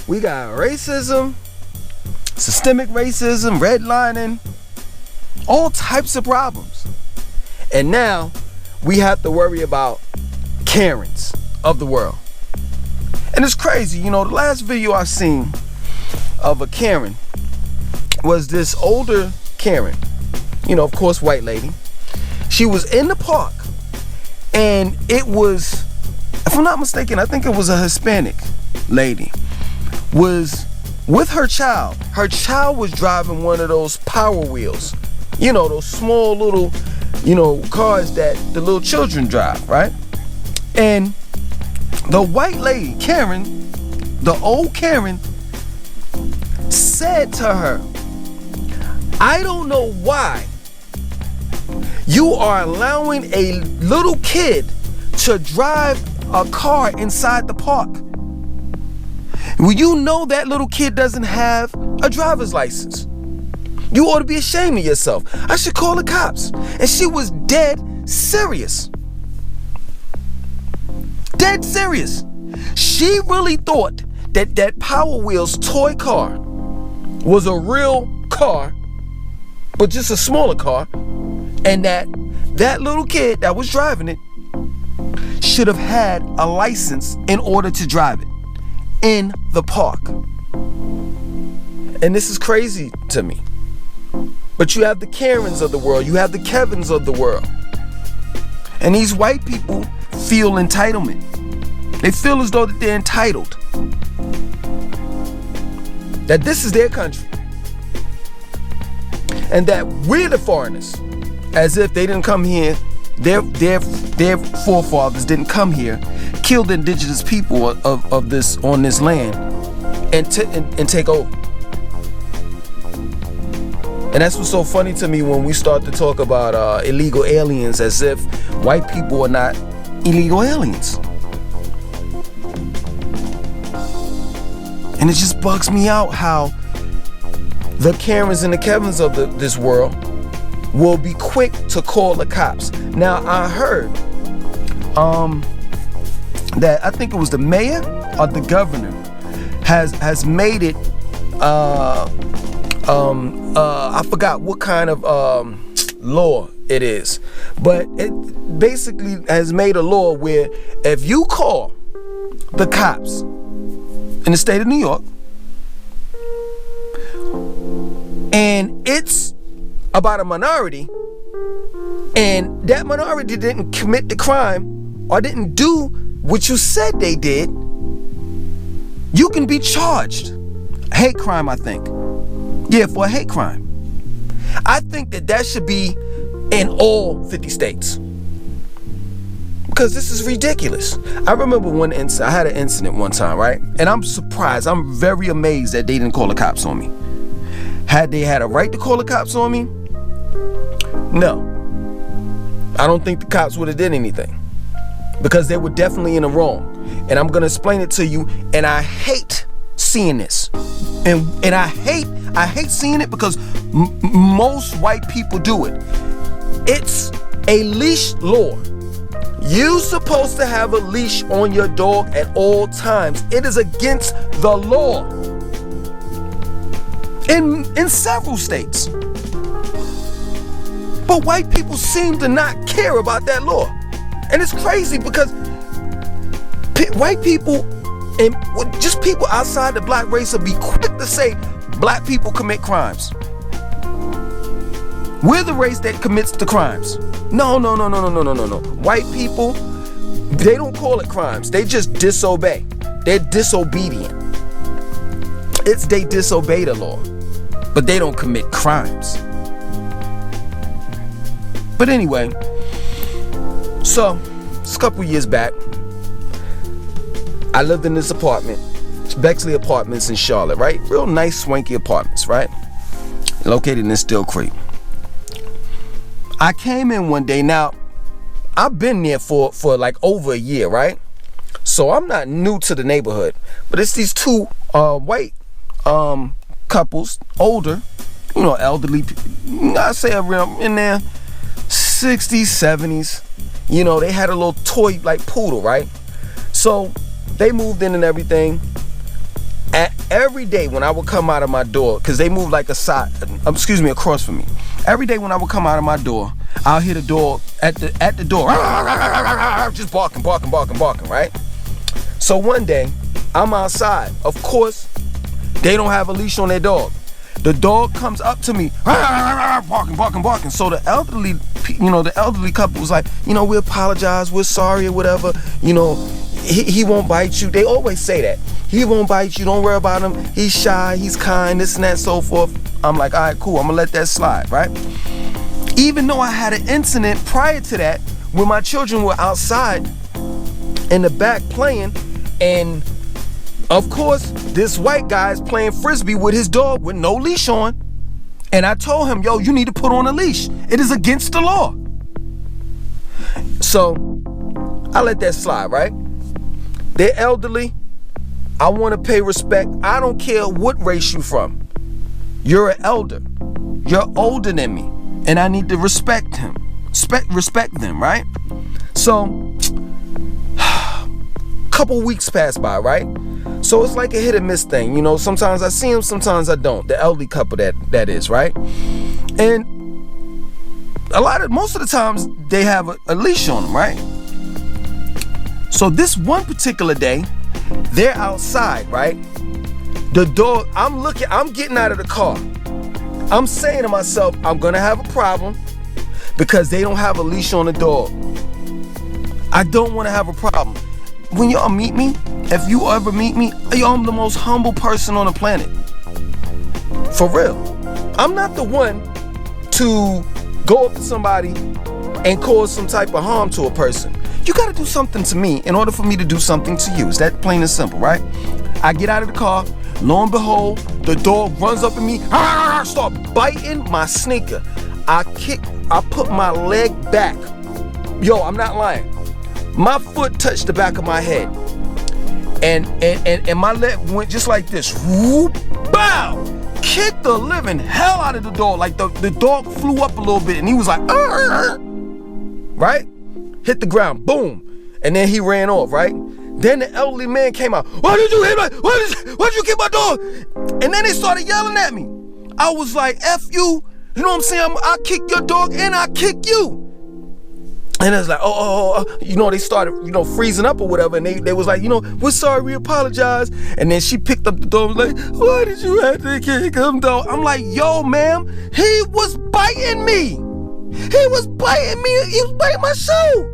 We got racism, systemic racism, redlining, all types of problems. And now we have to worry about Karens of the world. And it's crazy, the last video I seen of a Karen was this older Karen, of course, white lady. She was in the park, and it was, if I'm not mistaken, I think it was a Hispanic lady, was with her child. Her child was driving one of those Power Wheels, those small little, cars that the little children drive, right? And the white lady, Karen, the old Karen, said to her, I don't know why you are allowing a little kid to drive a car inside the park. Well, you know that little kid doesn't have a driver's license. You ought to be ashamed of yourself. I should call the cops. And she was dead serious. Dead serious. She really thought that that Power Wheels toy car was a real car, but just a smaller car, and that little kid that was driving it should have had a license in order to drive it in the park. And this is crazy to me. But you have the Karens of the world, you have the Kevins of the world. And these white people feel entitlement. They feel as though that they're entitled. That this is their country. And that we're the foreigners. As if they didn't come here, their forefathers didn't come here, kill the indigenous people of this on this land, and take over. And that's what's so funny to me when we start to talk about illegal aliens, as if white people are not illegal aliens. And it just bugs me out how the Karens and the Kevins of this world will be quick to call the cops. Now, I heard that I think it was the mayor or the governor has made it I forgot what kind of law it is, but it basically has made a law where if you call the cops in the state of New York and it's about a minority and that minority didn't commit the crime or didn't do what you said they did, you can be charged. Hate crime, I think. Yeah, for a hate crime. I think that should be in all 50 states. Because this is ridiculous. I remember one incident. I had an incident one time, right? And I'm surprised. I'm very amazed that they didn't call the cops on me. Had they had a right to call the cops on me? No. I don't think the cops would have did anything. Because they were definitely in the wrong. And I'm going to explain it to you. And I hate seeing this. And I hate seeing it because most white people do it. It's a leash law. You're supposed to have a leash on your dog at all times. It is against the law in several states. But white people seem to not care about that law. And it's crazy because white people and just people outside the black race will be quick to say black people commit crimes. We're the race that commits the crimes. No. White people, they don't call it crimes. They just disobey. They're disobedient. They disobey the law, but they don't commit crimes. But anyway, so it's a couple years back. I lived in this apartment, Bexley Apartments in Charlotte, right? Real nice, swanky apartments, right? Located in Still Creek. I came in one day. Now, I've been there for like over a year, right? So I'm not new to the neighborhood, but it's these two white couples, older, elderly. I say around in their 60s, 70s. They had a little toy like poodle, right? So they moved in and everything. Every day when I would come out of my door, because they moved like across from me. Every day when I would come out of my door, I'll hear the dog at the door, just barking, right? So one day, I'm outside. Of course, they don't have a leash on their dog. The dog comes up to me, barking. So the elderly couple was like, we apologize, we're sorry or whatever. He won't bite you. They always say that. He won't bite you, don't worry about him. He's shy, he's kind, this and that, so forth. I'm like, all right, cool, I'm gonna let that slide, right? Even though I had an incident prior to that, when my children were outside in the back playing, and of course, this white guy is playing frisbee with his dog with no leash on. And I told him, yo, you need to put on a leash. It is against the law. So I let that slide, right? They're elderly. I want to pay respect. I don't care what race you from. You're an elder. You're older than me. And I need to respect him. Respect them, right? So couple weeks pass by, right? So it's like a hit and miss thing. Sometimes I see them, sometimes I don't. The elderly couple that is, right? And most of the times they have a leash on them, right? So this one particular day, they're outside, right? The dog, I'm getting out of the car. I'm saying to myself, I'm gonna have a problem because they don't have a leash on the dog. I don't want to have a problem. When y'all meet me, if you ever meet me, I'm the most humble person on the planet. For real. I'm not the one to go up to somebody and cause some type of harm to a person. You gotta do something to me in order for me to do something to you. It's that plain and simple, right? I get out of the car, lo and behold, the dog runs up at me, start biting my sneaker. I put my leg back. Yo, I'm not lying. My foot touched the back of my head. And my leg went just like this. Whoop, bow! Kicked the living hell out of the dog. Like the dog flew up a little bit and he was like, right? Hit the ground, boom. And then he ran off, right? Then the elderly man came out. Why did you hit my, why did you kick my dog? And then they started yelling at me. I was like, F you. You know what I'm saying? I kick your dog and I kick you. And it was like, they started, freezing up or whatever. And they was like, we're sorry, we apologize. And then she picked up the dog and was like, why did you have to kick him, dog? I'm like, yo, ma'am, he was biting me. He was biting my shoe.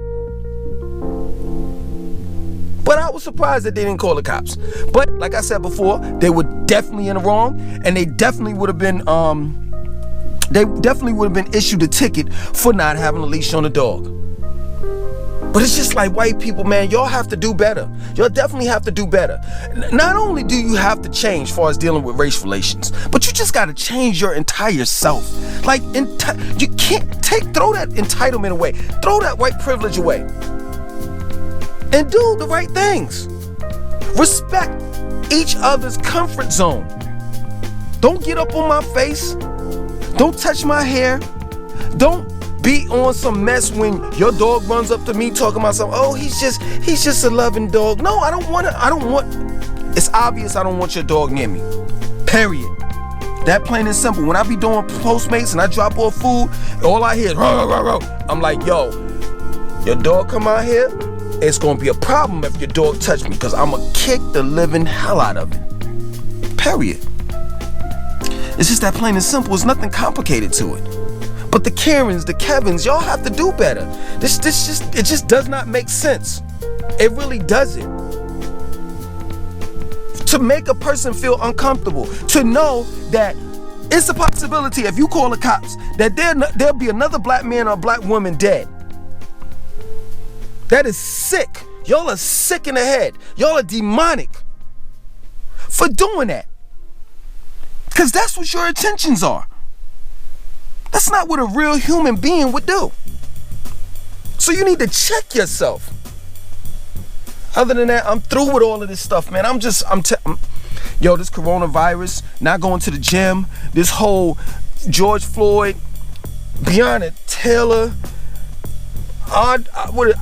But I was surprised that they didn't call the cops. But like I said before, they were definitely in the wrong. And they definitely would have been, issued a ticket for not having a leash on the dog. But it's just like white people, man, y'all have to do better. Y'all definitely have to do better. Not only do you have to change as far as dealing with race relations, but you just got to change your entire self. Like, you can't throw that entitlement away. Throw that white privilege away. And do the right things. Respect each other's comfort zone. Don't get up on my face. Don't touch my hair. Don't be on some mess when your dog runs up to me talking about something. Oh, he's just a loving dog. No, it's obvious I don't want your dog near me. Period. That plain and simple. When I be doing Postmates and I drop off food, all I hear is row, row, row. I'm like, yo, your dog come out here, it's gonna be a problem if your dog touch me, because I'm gonna kick the living hell out of it. Period. It's just that plain and simple. There's nothing complicated to it. But the Karens, the Kevins, y'all have to do better. It just does not make sense. It really doesn't. To make a person feel uncomfortable, to know that it's a possibility if you call the cops that there'll be another black man or black woman dead. That is sick. Y'all are sick in the head. Y'all are demonic for doing that. Because that's what your intentions are. That's not what a real human being would do. So you need to check yourself. Other than that, I'm through with all of this stuff, man. This coronavirus, not going to the gym, this whole George Floyd, Breonna Taylor, Aubrey,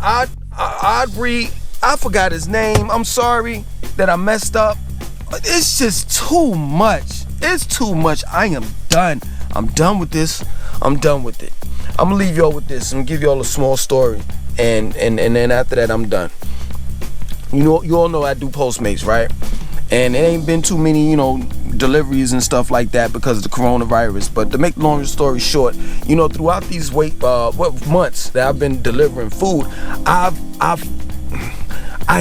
I forgot his name. I'm sorry that I messed up it's just too much. It's too much. I am done. I'm done with this. I'm done with it. I'm gonna leave y'all with this. I'm gonna give y'all a small story, and then after that, I'm done. You all know I do Postmates, right? And it ain't been too many, deliveries and stuff like that because of the coronavirus. But to make the long story short, throughout these months that I've been delivering food, I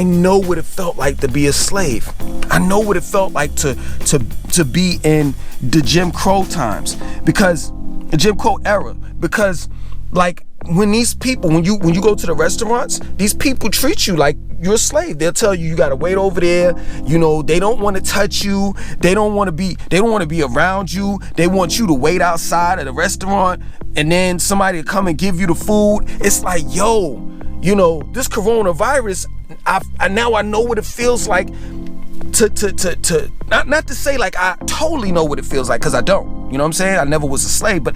know what it felt like to be a slave. I know what it felt like to be in the Jim Crow times, because the Jim Crow era, because like when these people, when you go to the restaurants, these people treat you like you're a slave. They'll tell you gotta wait over there. They don't want to touch you. They don't want to be around you. They want you to wait outside of the restaurant, and then somebody will come and give you the food. It's like, yo, this coronavirus, I now know what it feels like to not to say like I totally know what it feels like, because I don't. You know what I'm saying? I never was a slave, but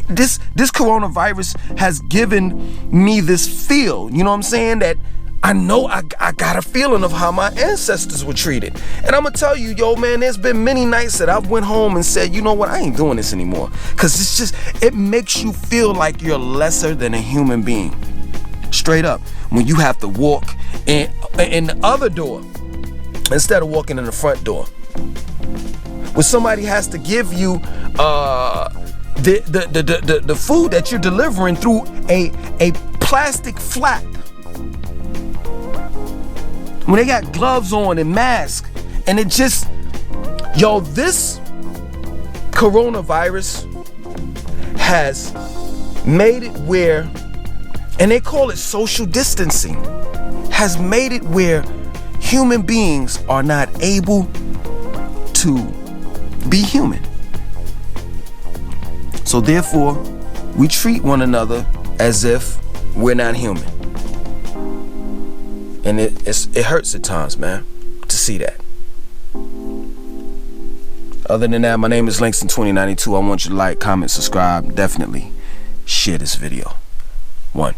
this coronavirus has given me this feel, you know what I'm saying, that I know I got a feeling of how my ancestors were treated. And I'm gonna tell you, yo, man, there's been many nights that I went home and said, you know what, I ain't doing this anymore. Because it makes you feel like you're lesser than a human being. Straight up. When you have to walk in the other door instead of walking in the front door. When somebody has to give you the food that you're delivering through a plastic flap. When they got gloves on and masks, and it just, this coronavirus has made it where, and they call it social distancing, has made it where human beings are not able to be human. So therefore, we treat one another as if we're not human. And it hurts at times, man, to see that. Other than that, my name is Langston2092. I want you to like, comment, subscribe. Definitely share this video. 1.